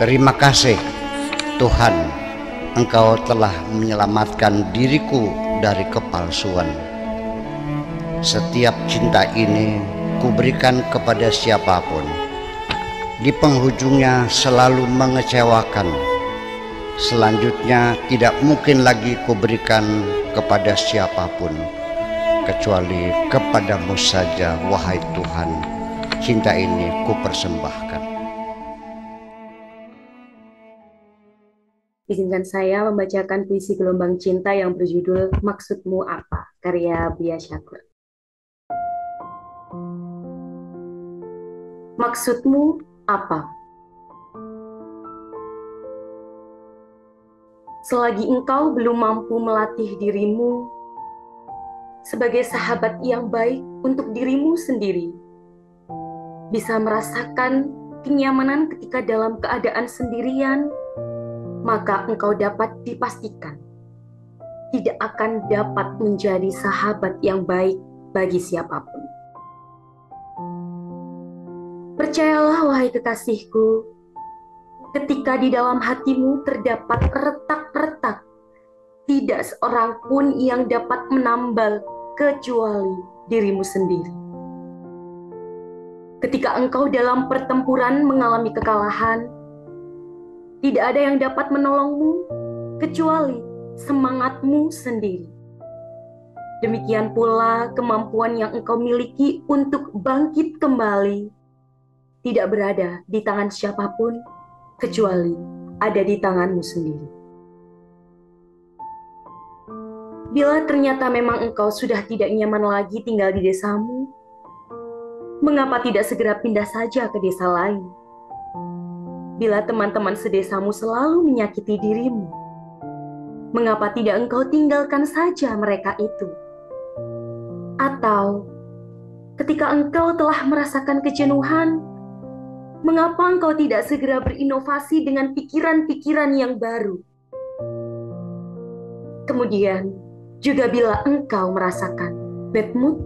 Terima kasih Tuhan, Engkau telah menyelamatkan diriku dari kepalsuan. Setiap cinta ini kuberikan kepada siapapun, di penghujungnya selalu mengecewakan. Selanjutnya tidak mungkin lagi kuberikan kepada siapapun, kecuali kepadamu saja, wahai Tuhan. Cinta ini kupersembahkan. Izinkan saya membacakan puisi Gelombang Cinta yang berjudul Maksudmu Apa, karya Buya Syakur. Maksudmu apa? Selagi engkau belum mampu melatih dirimu sebagai sahabat yang baik untuk dirimu sendiri, bisa merasakan kenyamanan ketika dalam keadaan sendirian, maka engkau dapat dipastikan tidak akan dapat menjadi sahabat yang baik bagi siapapun. Percayalah, wahai kekasihku, ketika di dalam hatimu terdapat retak-retak, tidak seorang pun yang dapat menambal kecuali dirimu sendiri. Ketika engkau dalam pertempuran mengalami kekalahan, tidak ada yang dapat menolongmu kecuali semangatmu sendiri. Demikian pula kemampuan yang engkau miliki untuk bangkit kembali tidak berada di tangan siapapun kecuali ada di tanganmu sendiri. Bila ternyata memang engkau sudah tidak nyaman lagi tinggal di desamu, mengapa tidak segera pindah saja ke desa lain? Bila teman-teman sedesamu selalu menyakiti dirimu, mengapa tidak engkau tinggalkan saja mereka itu? Atau ketika engkau telah merasakan kejenuhan, mengapa engkau tidak segera berinovasi dengan pikiran-pikiran yang baru? Kemudian, juga bila engkau merasakan bad mood,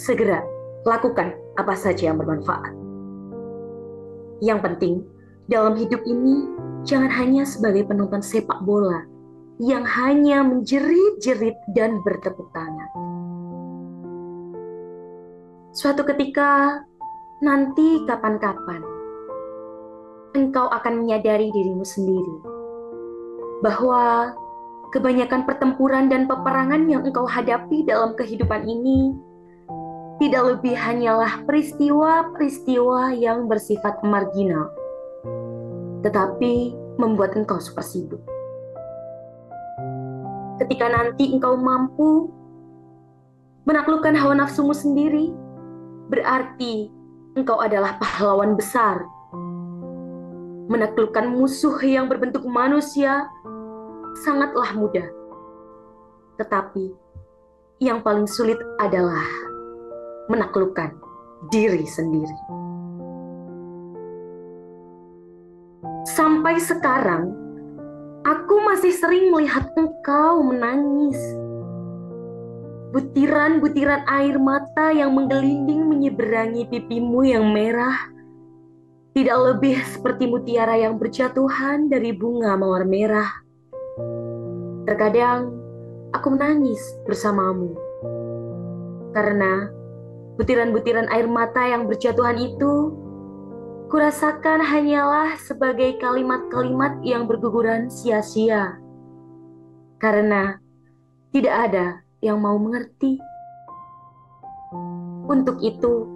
segera lakukan apa saja yang bermanfaat. Yang penting, dalam hidup ini, jangan hanya sebagai penonton sepak bola yang hanya menjerit-jerit dan bertepuk tangan. Suatu ketika, nanti kapan-kapan, engkau akan menyadari dirimu sendiri bahwa kebanyakan pertempuran dan peperangan yang engkau hadapi dalam kehidupan ini tidak lebih hanyalah peristiwa-peristiwa yang bersifat marginal, tetapi membuat engkau super sibuk. Ketika nanti engkau mampu menaklukkan hawa nafsumu sendiri, berarti engkau adalah pahlawan besar. Menaklukkan musuh yang berbentuk manusia sangatlah mudah. Tetapi yang paling sulit adalah menaklukkan diri sendiri. Sampai sekarang, aku masih sering melihat engkau menangis. Butiran-butiran air mata yang menggelinding menyeberangi pipimu yang merah tidak lebih seperti mutiara yang berjatuhan dari bunga mawar merah. Terkadang aku menangis bersamamu karena butiran-butiran air mata yang berjatuhan itu kurasakan hanyalah sebagai kalimat-kalimat yang berguguran sia-sia karena tidak ada yang mau mengerti. Untuk itu,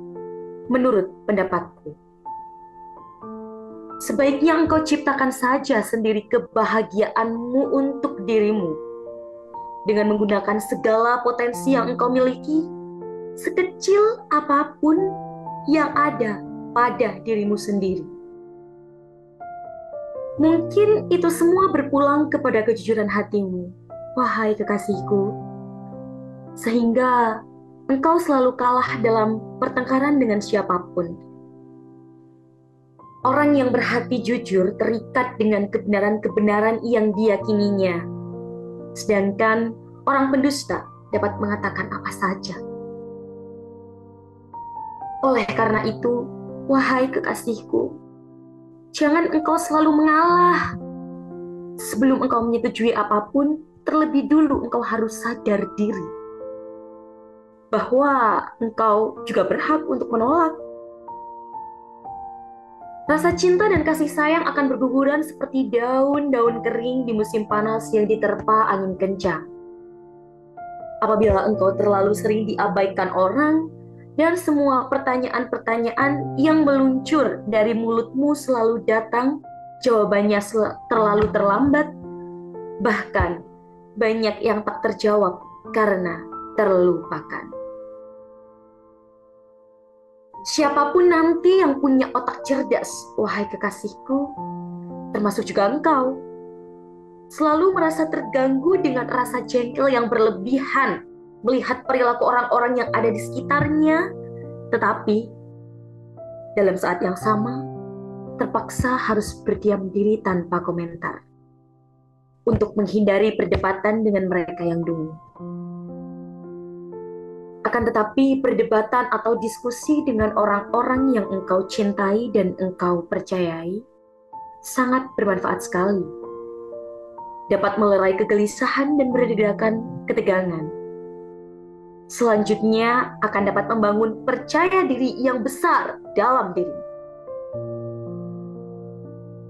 menurut pendapatku, sebaiknya engkau ciptakan saja sendiri kebahagiaanmu untuk dirimu dengan menggunakan segala potensi yang engkau miliki, sekecil apapun yang ada pada dirimu sendiri. Mungkin itu semua berpulang kepada kejujuran hatimu, wahai kekasihku, sehingga engkau selalu kalah dalam pertengkaran dengan siapapun. Orang yang berhati jujur terikat dengan kebenaran-kebenaran yang diyakininya, sedangkan orang pendusta dapat mengatakan apa saja. Oleh karena itu, wahai kekasihku, Jangan engkau selalu mengalah. Sebelum engkau menyetujui apapun, terlebih dulu engkau harus sadar diri bahwa engkau juga berhak untuk menolak. Rasa cinta dan kasih sayang akan berguguran seperti daun-daun kering di musim panas yang diterpa angin kencang. Apabila engkau terlalu sering diabaikan orang, dan semua pertanyaan-pertanyaan yang meluncur dari mulutmu selalu datang, jawabannya terlalu terlambat, bahkan banyak yang tak terjawab karena terlupakan. Siapapun nanti yang punya otak cerdas, wahai kekasihku, termasuk juga engkau, selalu merasa terganggu dengan rasa jengkel yang berlebihan melihat perilaku orang-orang yang ada di sekitarnya, tetapi dalam saat yang sama terpaksa harus berdiam diri tanpa komentar untuk menghindari perdebatan dengan mereka yang dungu. Akan tetapi perdebatan atau diskusi dengan orang-orang yang engkau cintai dan engkau percayai sangat bermanfaat sekali. Dapat melerai kegelisahan dan meredakan ketegangan. Selanjutnya akan dapat membangun percaya diri yang besar dalam diri.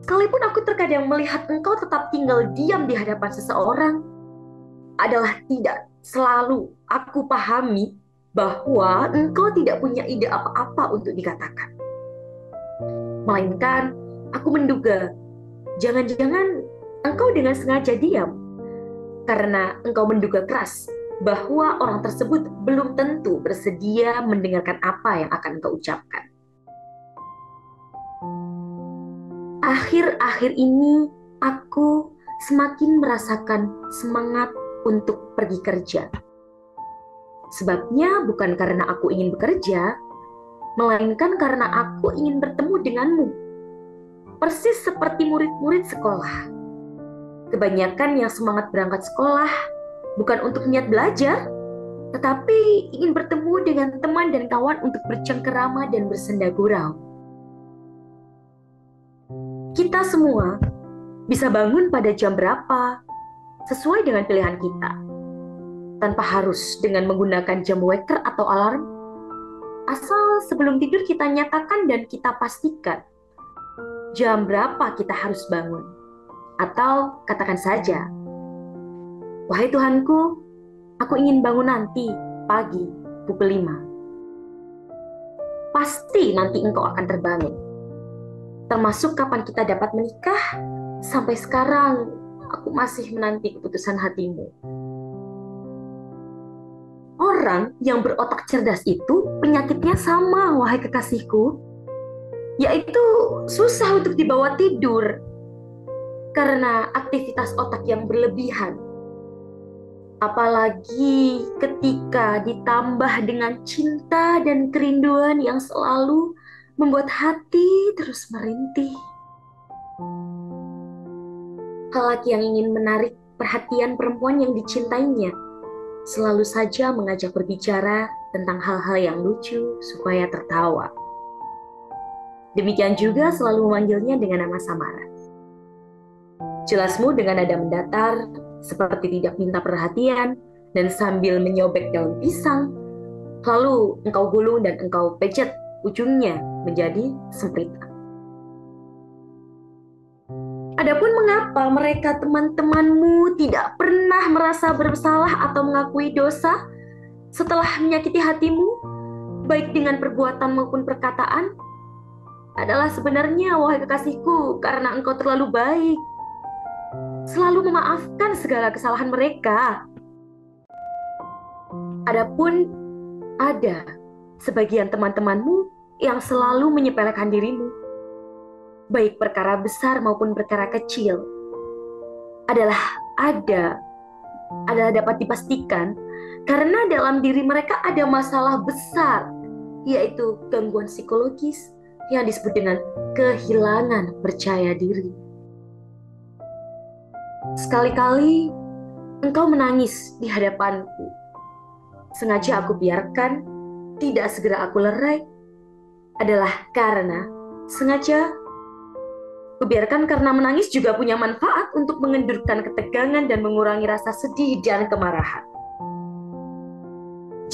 Sekalipun aku terkadang melihat engkau tetap tinggal diam di hadapan seseorang, adalah tidak selalu aku pahami bahwa engkau tidak punya ide apa-apa untuk dikatakan. Melainkan aku menduga, jangan-jangan engkau dengan sengaja diam, karena engkau menduga keras bahwa orang tersebut belum tentu bersedia mendengarkan apa yang akan engkau ucapkan. Akhir-akhir ini aku semakin merasakan semangat untuk pergi kerja. Sebabnya bukan karena aku ingin bekerja, melainkan karena aku ingin bertemu denganmu. Persis seperti murid-murid sekolah. Kebanyakan yang semangat berangkat sekolah bukan untuk niat belajar, tetapi ingin bertemu dengan teman dan kawan untuk bercengkerama dan bersenda gurau. Kita semua bisa bangun pada jam berapa, sesuai dengan pilihan kita. Tanpa harus dengan menggunakan jam waker atau alarm, asal sebelum tidur kita nyatakan dan kita pastikan jam berapa kita harus bangun. Atau katakan saja, wahai Tuhanku, aku ingin bangun nanti pagi pukul 5. Pasti nanti engkau akan terbangun. Termasuk kapan kita dapat menikah, sampai sekarang aku masih menanti keputusan hatimu. Orang yang berotak cerdas itu penyakitnya sama, wahai kekasihku, yaitu susah untuk dibawa tidur karena aktivitas otak yang berlebihan. Apalagi ketika ditambah dengan cinta dan kerinduan yang selalu membuat hati terus merintih. Lelaki yang ingin menarik perhatian perempuan yang dicintainya selalu saja mengajak berbicara tentang hal-hal yang lucu supaya tertawa. Demikian juga selalu memanggilnya dengan nama samaran. Jelasmu dengan nada mendatar, seperti tidak minta perhatian, dan sambil menyobek daun pisang, lalu engkau gulung dan engkau pecet ujungnya menjadi sempritan. Adapun mengapa mereka teman-temanmu tidak pernah merasa bersalah atau mengakui dosa setelah menyakiti hatimu, baik dengan perbuatan maupun perkataan, adalah sebenarnya, wahai kekasihku, karena engkau terlalu baik, selalu memaafkan segala kesalahan mereka. Adapun ada sebagian teman-temanmu yang selalu menyepelekan dirimu, baik perkara besar maupun perkara kecil, adalah dapat dipastikan karena dalam diri mereka ada masalah besar, yaitu gangguan psikologis yang disebut dengan kehilangan percaya diri. Sekali-kali engkau menangis di hadapanku. Sengaja aku biarkan, tidak segera aku lerai, adalah karena sengaja Kubiarkan karena menangis juga punya manfaat untuk mengendurkan ketegangan dan mengurangi rasa sedih dan kemarahan.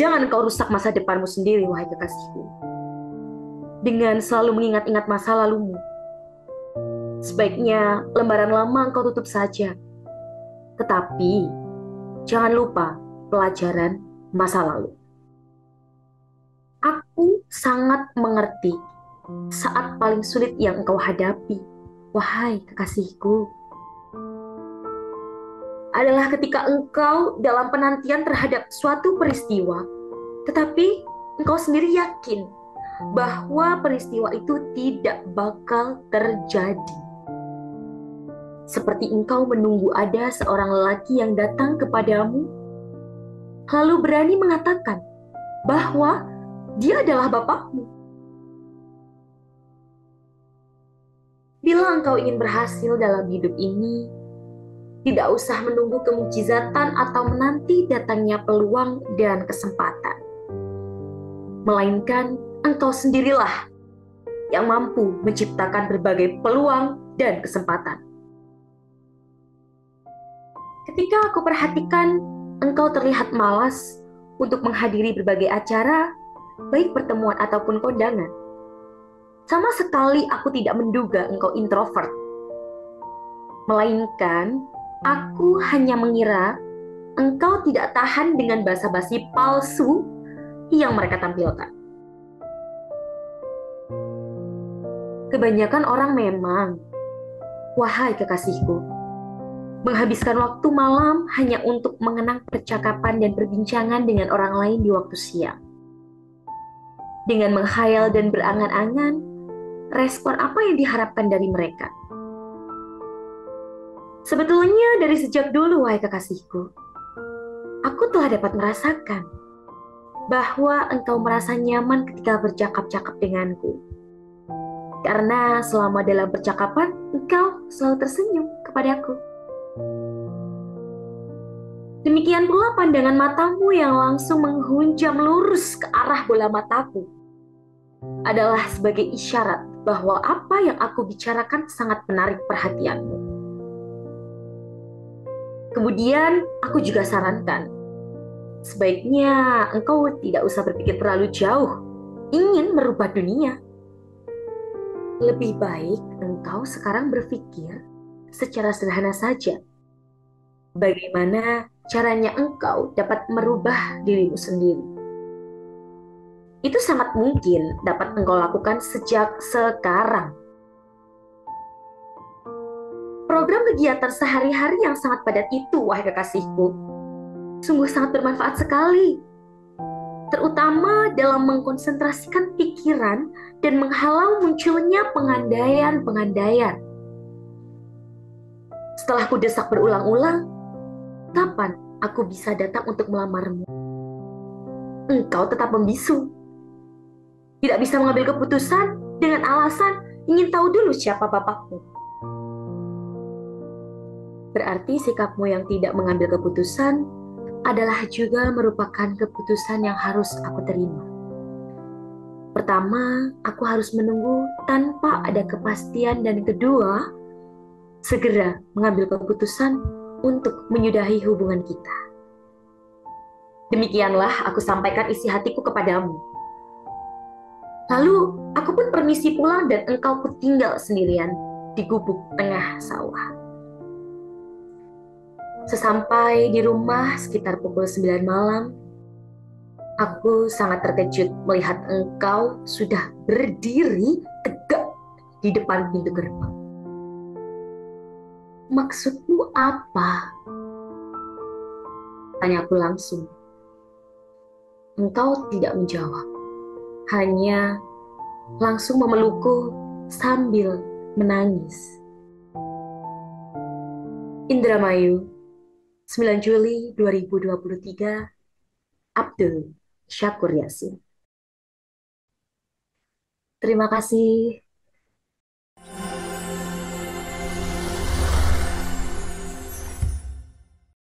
Jangan kau rusak masa depanmu sendiri, wahai kekasihku, dengan selalu mengingat-ingat masa lalumu. Sebaiknya lembaran lama engkau tutup saja. Tetapi, jangan lupa pelajaran masa lalu. Aku sangat mengerti saat paling sulit yang engkau hadapi, wahai kekasihku, adalah ketika engkau dalam penantian terhadap suatu peristiwa, tetapi engkau sendiri yakin bahwa peristiwa itu tidak bakal terjadi. Seperti engkau menunggu ada seorang lelaki yang datang kepadamu, lalu berani mengatakan bahwa dia adalah bapakmu. Bila engkau ingin berhasil dalam hidup ini, tidak usah menunggu kemujizatan atau menanti datangnya peluang dan kesempatan. Melainkan engkau sendirilah yang mampu menciptakan berbagai peluang dan kesempatan. Ketika aku perhatikan engkau terlihat malas untuk menghadiri berbagai acara, baik pertemuan ataupun kondangan, sama sekali aku tidak menduga engkau introvert. Melainkan, aku hanya mengira engkau tidak tahan dengan basa-basi palsu yang mereka tampilkan. Kebanyakan orang memang, wahai kekasihku, menghabiskan waktu malam hanya untuk mengenang percakapan dan perbincangan dengan orang lain di waktu siang. Dengan menghayal dan berangan-angan, respon apa yang diharapkan dari mereka? Sebetulnya dari sejak dulu, wahai kekasihku, aku telah dapat merasakan bahwa engkau merasa nyaman ketika bercakap-cakap denganku. Karena selama dalam percakapan, engkau selalu tersenyum kepadaku. Demikian pula pandangan matamu yang langsung menghunjam lurus ke arah bola mataku adalah sebagai isyarat bahwa apa yang aku bicarakan sangat menarik perhatianmu. Kemudian aku juga sarankan, sebaiknya engkau tidak usah berpikir terlalu jauh, ingin merubah dunia. Lebih baik engkau sekarang berpikir secara sederhana saja. Bagaimana caranya engkau dapat merubah dirimu sendiri? Itu sangat mungkin dapat engkau lakukan sejak sekarang. Program kegiatan sehari-hari yang sangat padat itu, wahai kekasihku, sungguh sangat bermanfaat sekali. Terutama dalam mengkonsentrasikan pikiran dan menghalau munculnya pengandaian-pengandaian. Setelah kudesak berulang-ulang, kapan aku bisa datang untuk melamarmu? Engkau tetap membisu. Tidak bisa mengambil keputusan dengan alasan ingin tahu dulu siapa bapakmu. Berarti sikapmu yang tidak mengambil keputusan adalah juga merupakan keputusan yang harus aku terima. Pertama, aku harus menunggu tanpa ada kepastian, dan kedua, segera mengambil keputusan untuk menyudahi hubungan kita. Demikianlah aku sampaikan isi hatiku kepadamu. Lalu aku pun permisi pulang dan engkau kutinggal sendirian di gubuk tengah sawah. Sesampai di rumah sekitar pukul 9 malam, aku sangat terkejut melihat engkau sudah berdiri tegak di depan pintu gerbang. Maksudmu apa? Tanyaku langsung. Engkau tidak menjawab, hanya langsung memelukku sambil menangis. Indramayu, 9 Juli 2023, Abdul Syakur Yasin. Terima kasih